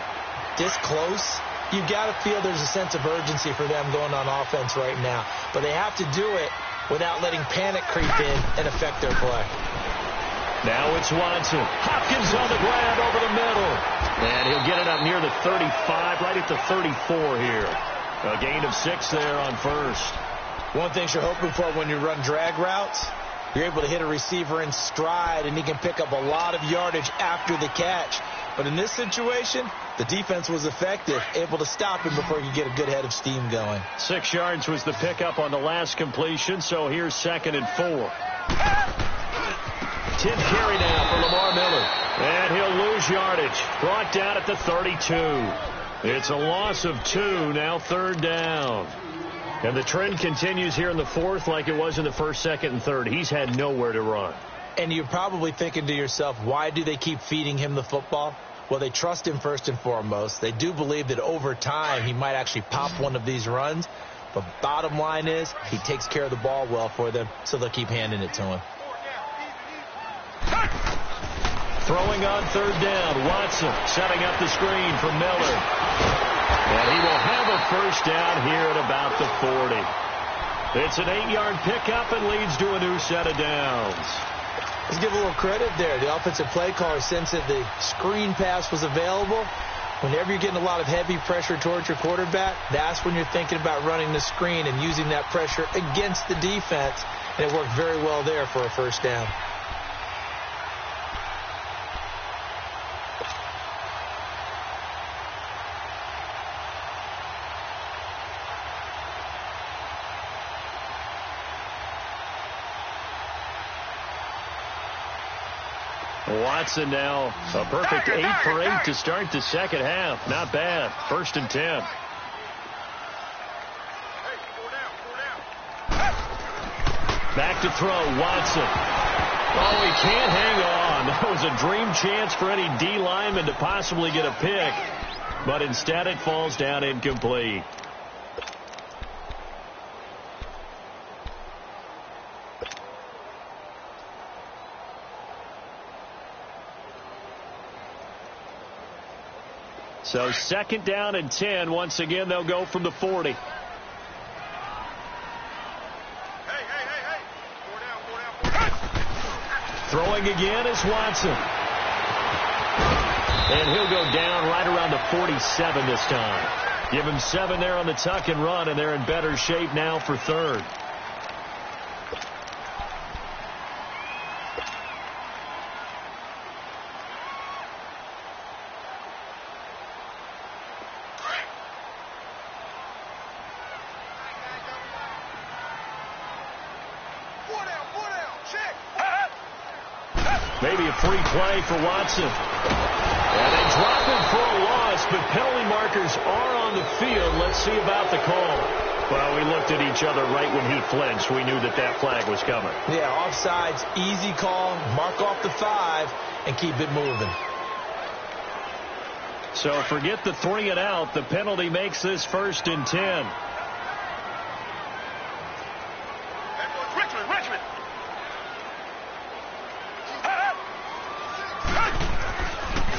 B: this close, you've got to feel there's a sense of urgency for them going on offense right now. But they have to do it without letting panic creep in and affect their play.
A: Now it's Watson. Hopkins on the grab over the middle. And he'll get it up near the 35, right at the 34 here. A gain of 6 there on 1st.
B: One thing you're hoping for when you run drag routes, you're able to hit a receiver in stride, and he can pick up a lot of yardage after the catch. But in this situation, the defense was effective, able to stop him before he could get a good head of steam going.
A: 6 yards was the pickup on the last completion, so here's 2nd and 4. 10th carry now for Lamar Miller. And he'll lose yardage. Brought down at the 32. It's a loss of 2, now 3rd down. And the trend continues here in the 4th like it was in the 1st, 2nd, and 3rd. He's had nowhere to run.
B: And you're probably thinking to yourself, why do they keep feeding him the football? Well, they trust him first and foremost. They do believe that over time he might actually pop one of these runs. But bottom line is he takes care of the ball well for them, so they'll keep handing it to him.
A: Throwing on 3rd down. Watson setting up the screen for Miller. And he will have a 1st down here at about the 40. It's an 8-yard pickup and leads to a new set of downs.
B: Let's give a little credit there. The offensive play caller sensed that the screen pass was available. Whenever you're getting a lot of heavy pressure towards your quarterback, that's when you're thinking about running the screen and using that pressure against the defense. And it worked very well there for a 1st down.
A: Watson now a perfect 8 for 8 to start the 2nd half. Not bad. 1st and 10. Back to throw. Watson. Oh, he can't hang on. That was a dream chance for any D lineman to possibly get a pick. But instead it falls down incomplete. So 2nd down and 10. Once again, they'll go from the 40. Throwing again is Watson. And he'll go down right around the 47 this time. Give him 7 there on the tuck and run, and they're in better shape now for 3rd. Maybe a free play for Watson. And they drop him for a loss, but penalty markers are on the field. Let's see about the call. Well, we looked at each other right when he flinched. We knew that that flag was coming.
B: Yeah, offsides, easy call. Mark off the 5 and keep it moving.
A: So forget the 3 and out. The penalty makes this 1st and 10.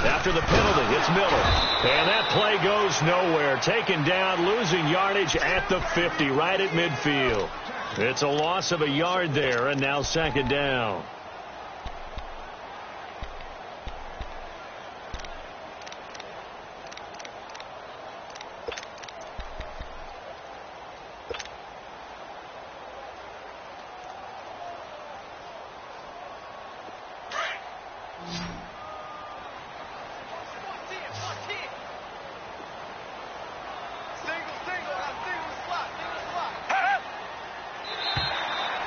A: After the penalty, it's Miller. And that play goes nowhere. Taken down, losing yardage at the 50, right at midfield. It's a loss of a yard there, and now 2nd down.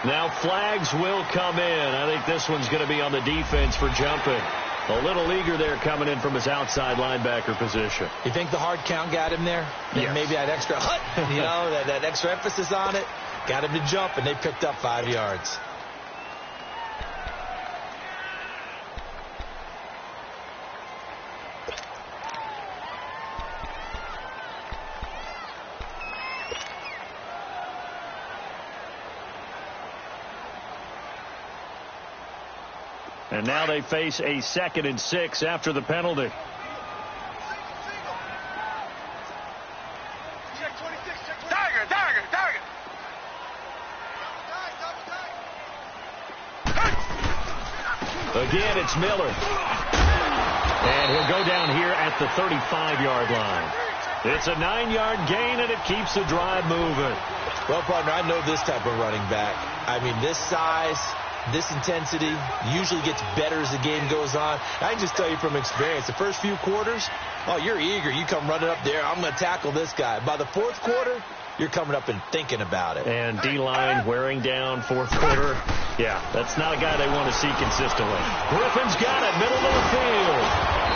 A: Now flags will come in. I think this one's going to be on the defense for jumping. A little eager there coming in from his outside linebacker position.
B: You think the hard count got him there?
A: Yes.
B: Maybe that extra that extra emphasis on it got him to jump, and they picked up 5 yards.
A: And now they face a 2nd and 6 after the penalty. Again, it's Miller. And he'll go down here at the 35-yard line. It's a 9-yard gain, and it keeps the drive moving.
B: Well, partner, I know this type of running back. I mean, this size, this intensity usually gets better as the game goes on. I can just tell you from experience, the first few quarters, oh, you're eager. You come running up there, I'm going to tackle this guy. By the fourth quarter, you're coming up and thinking about it.
A: And D-line wearing down fourth quarter. Yeah, that's not a guy they want to see consistently. Griffin's got it, middle of the field.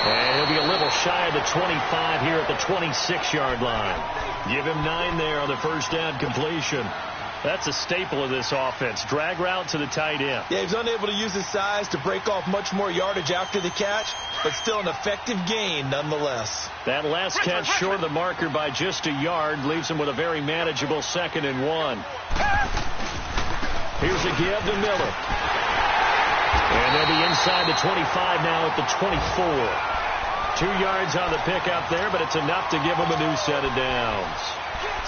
A: And he'll be a little shy of the 25 here at the 26-yard line. Give him 9 there on the first down completion. That's a staple of this offense. Drag route to the tight end.
B: Yeah, he's unable to use his size to break off much more yardage after the catch, but still an effective gain nonetheless.
A: That last catch short of the marker by just a yard leaves him with a very manageable 2nd and 1. Here's a give to Miller. And they'll be inside the 25 now at the 24. 2 yards on the pickup there, but it's enough to give him a new set of downs.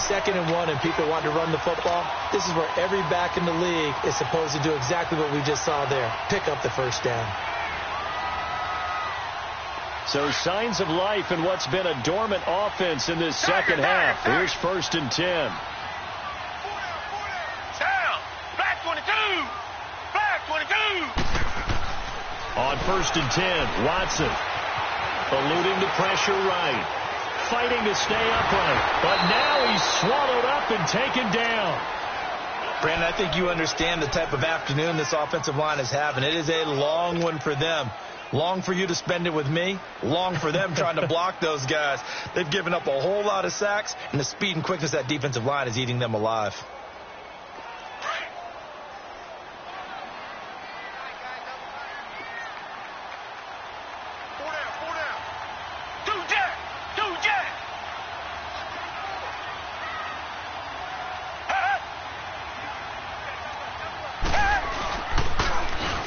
B: 2nd and 1, and people want to run the football. This is where every back in the league is supposed to do exactly what we just saw there. Pick up the first down.
A: So signs of life in what's been a dormant offense in this second half. Here's 1st and 10.
C: Down. Black 22. Black 22.
A: On 1st and 10, Watson eluding the pressure right. Fighting to stay upright. But now he's swallowed up and taken down.
B: Brandon, I think you understand the type of afternoon this offensive line is having. It is a long one for them. Long for you to spend it with me. Long for them trying to block those guys. They've given up a whole lot of sacks, and the speed and quickness of that defensive line is eating them alive.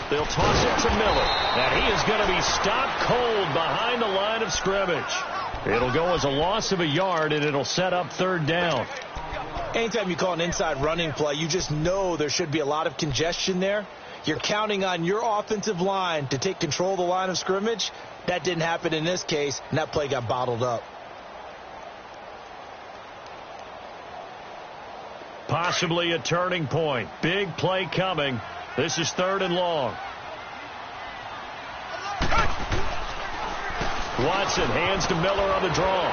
A: They'll toss it to Miller, and he is going to be stopped cold behind the line of scrimmage. It'll go as a loss of a yard, and it'll set up 3rd down.
B: Anytime you call an inside running play, you just know there should be a lot of congestion there. You're counting on your offensive line to take control of the line of scrimmage. That didn't happen in this case, and that play got bottled up.
A: Possibly a turning point. Big play coming. This is 3rd and long. Watson hands to Miller on the draw.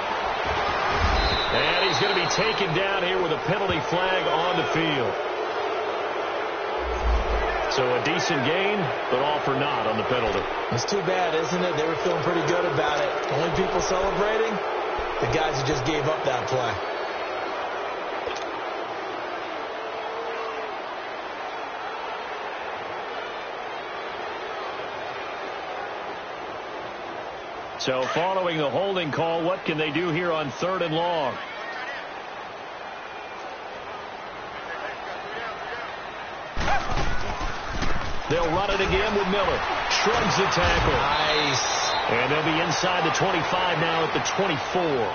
A: And he's going to be taken down here with a penalty flag on the field. So a decent gain, but all for naught on the penalty.
B: It's too bad, isn't it? They were feeling pretty good about it. Only people celebrating, the guys who just gave up that play.
A: So following the holding call, what can they do here on 3rd and long? They'll run it again with Miller. Shrugs the tackle.
B: Nice.
A: And they'll be inside the 25 now at the 24.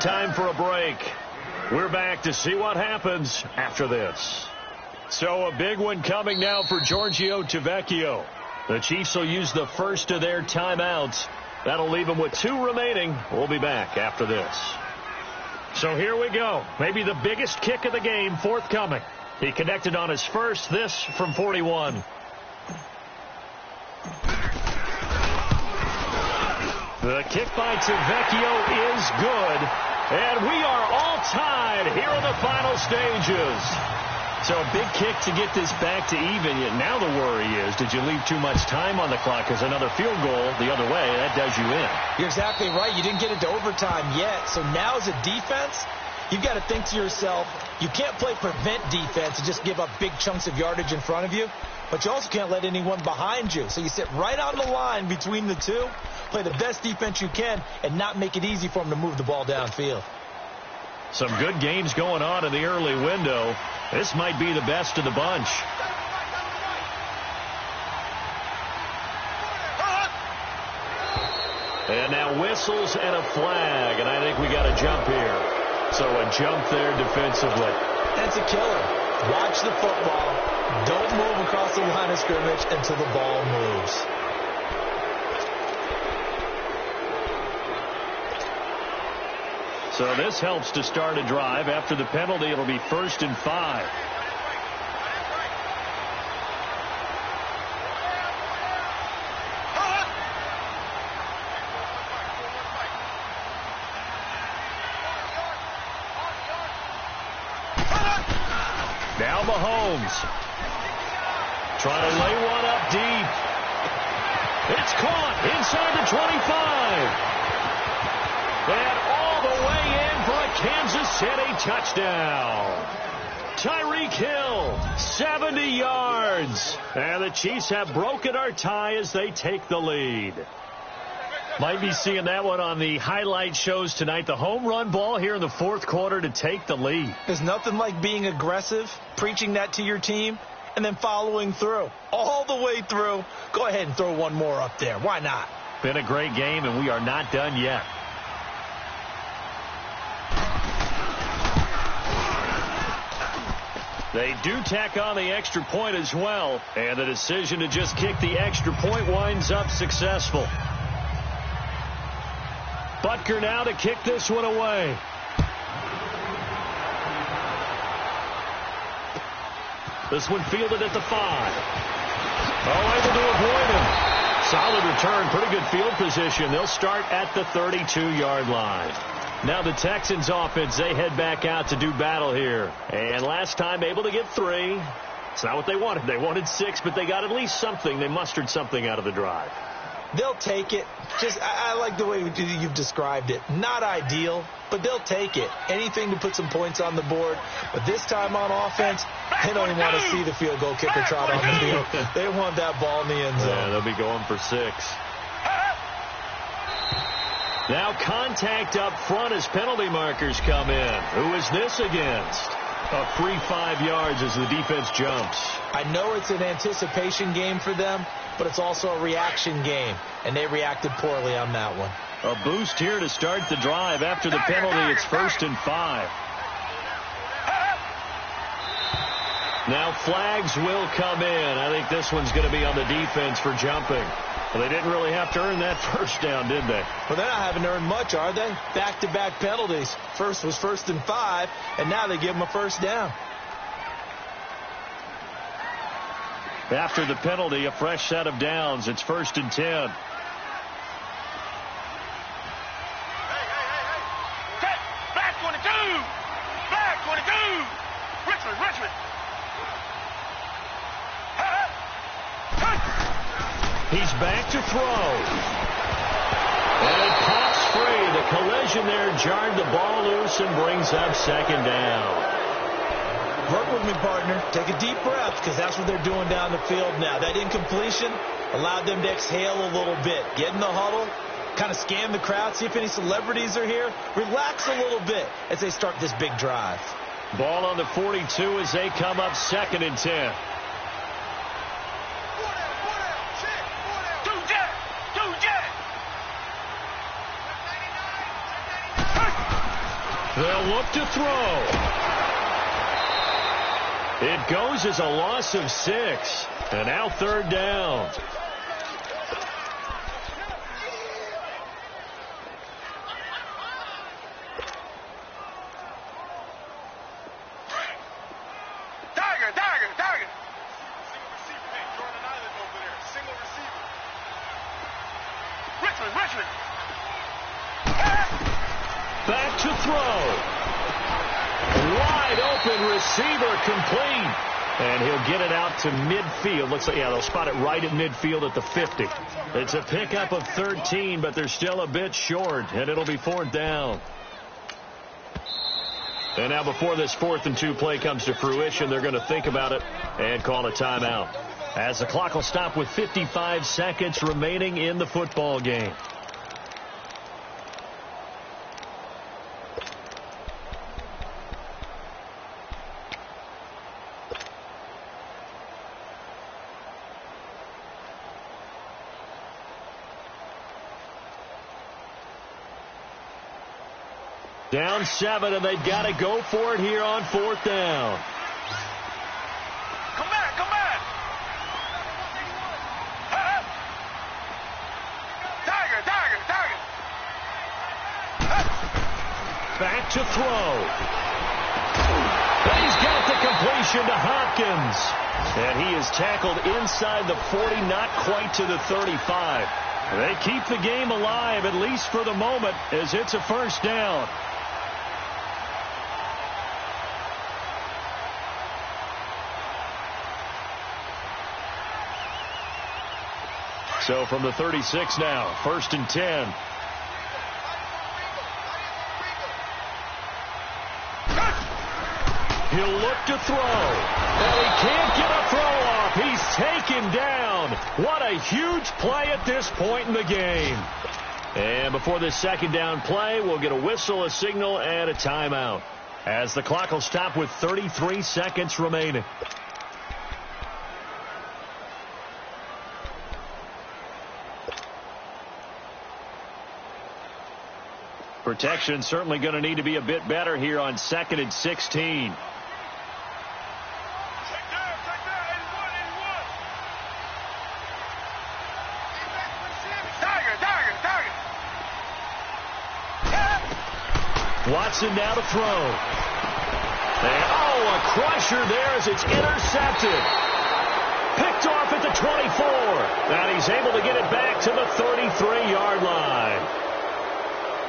A: Time for a break. We're back to see what happens after this. So a big one coming now for Giorgio Tavecchio. The Chiefs will use the first of their timeouts. That'll leave them with 2 remaining. We'll be back after this. So here we go. Maybe the biggest kick of the game forthcoming. He connected on his first, this from 41. The kick by Tavecchio is good. And we are all tied here in the final stages. So a big kick to get this back to even. Yet now the worry is, did you leave too much time on the clock? Because another field goal the other way, that does you in.
B: You're exactly right. You didn't get into overtime yet. So now as a defense, you've got to think to yourself, you can't play prevent defense and just give up big chunks of yardage in front of you. But you also can't let anyone behind you. So you sit right on the line between the two, play the best defense you can, and not make it easy for them to move the ball downfield.
A: Some good games going on in the early window. This might be the best of the bunch. And now whistles and a flag, and I think we got a jump here. So a jump there defensively.
B: That's a killer. Watch the football. Don't move across the line of scrimmage until the ball moves.
A: So this helps to start a drive. After the penalty, it'll be 1st and 5. Now Mahomes trying to lay one up deep. It's caught inside the 25. And all the way in for a Kansas City touchdown. Tyreek Hill, 70 yards. And the Chiefs have broken our tie as they take the lead. Might be seeing that one on the highlight shows tonight. The home run ball here in the 4th quarter to take the lead.
B: There's nothing like being aggressive, preaching that to your team, and then following through. All the way through. Go ahead and throw one more up there. Why not?
A: Been a great game, and we are not done yet. They do tack on the extra point as well, and the decision to just kick the extra point winds up successful. Butker now to kick this one away. This one fielded at the 5. Oh, able to avoid him. Solid return, pretty good field position. They'll start at the 32-yard line. Now the Texans offense, they head back out to do battle here. And last time able to get 3. It's not what they wanted. They wanted 6, but they got at least something. They mustered something out of the drive.
B: They'll take it. I like the way you've described it. Not ideal, but they'll take it. Anything to put some points on the board. But this time on offense, they don't even want to see the field goal kicker trot on the field. They want that ball in the end zone.
A: Yeah, they'll be going for 6. Now contact up front as penalty markers come in. Who is this against? A free 5 yards as the defense jumps.
B: I know it's an anticipation game for them, but it's also a reaction game, and they reacted poorly on that one.
A: A boost here to start the drive. After the penalty, it's 1st and 5. Now flags will come in. I think this one's going to be on the defense for jumping. Well, they didn't really have to earn that first down, did they?
B: Well, they're not having earned much, are they? Back-to-back penalties. First was 1st and 5, and now they give them a first down.
A: After the penalty, a fresh set of downs. It's 1st and 10.
C: Black 22! Black 22! Richmond!
A: He's back to throw. And it pops free. The collision there jarred the ball loose and brings up 2nd down.
B: Work with me, partner. Take a deep breath, because that's what they're doing down the field now. That incompletion allowed them to exhale a little bit. Get in the huddle, kind of scan the crowd, see if any celebrities are here. Relax a little bit as they start this big drive.
A: Ball on the 42 as they come up 2nd and 10. They'll look to throw. It goes as a loss of 6. And now 3rd down.
C: Tiger. Richmond.
A: Back to throw. Wide open receiver complete. And he'll get it out to midfield. Looks like, yeah, they'll spot it right at midfield at the 50. It's a pickup of 13, but they're still a bit short, and it'll be 4th down. And now before this 4th and 2 play comes to fruition, they're going to think about it and call a timeout. As the clock will stop with 55 seconds remaining in the football game. Down 7, and they've got to go for it here on 4th down.
C: Come back. Tiger.
A: Back to throw. And he's got the completion to Hopkins. And he is tackled inside the 40, not quite to the 35. They keep the game alive, at least for the moment, as it's a first down. So from the 36 now, 1st and 10. He'll look to throw. And he can't get a throw off. He's taken down. What a huge play at this point in the game. And before this second down play, we'll get a whistle, a signal, and a timeout, as the clock will stop with 33 seconds remaining. Protection certainly going to need to be a bit better here on 2nd and 16. Watson now to throw. And, a crusher there as it's intercepted. Picked off at the 24. And he's able to get it back to the 33-yard line.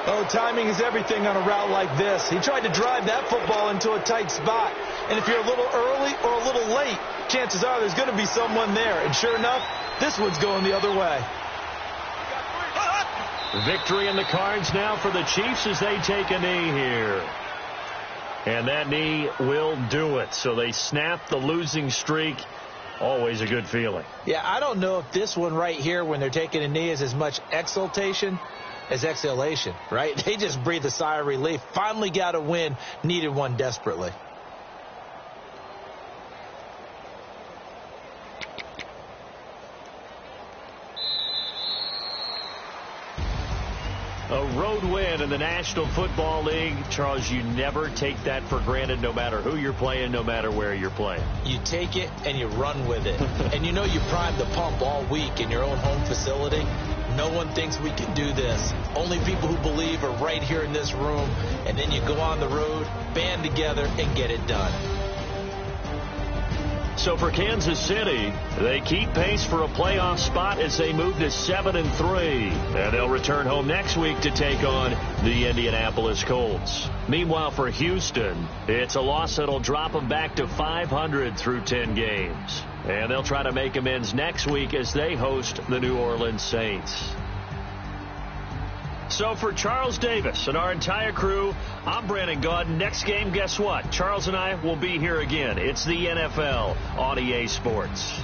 B: Oh, timing is everything on a route like this. He tried to drive that football into a tight spot. And if you're a little early or a little late, chances are there's going to be someone there. And sure enough, this one's going the other way.
A: Victory in the cards now for the Chiefs as they take a knee here. And that knee will do it. So they snap the losing streak. Always a good feeling.
B: Yeah, I don't know if this one right here when they're taking a knee is as much exultation as exhalation, right? They just breathe a sigh of relief. Finally got a win. Needed one desperately.
A: A road win in the National Football League. Charles, you never take that for granted, no matter who you're playing, no matter where you're playing.
B: You take it and you run with it. And you know you primed the pump all week in your own home facility. No one thinks we can do this. Only people who believe are right here in this room. And then you go on the road, band together, and get it done.
A: So for Kansas City, they keep pace for a playoff spot as they move to 7-3. And they'll return home next week to take on the Indianapolis Colts. Meanwhile, for Houston, it's a loss that'll drop them back to 500 through 10 games. And they'll try to make amends next week as they host the New Orleans Saints. So for Charles Davis and our entire crew, I'm Brandon Gaudin. Next game, guess what? Charles and I will be here again. It's the NFL on EA Sports.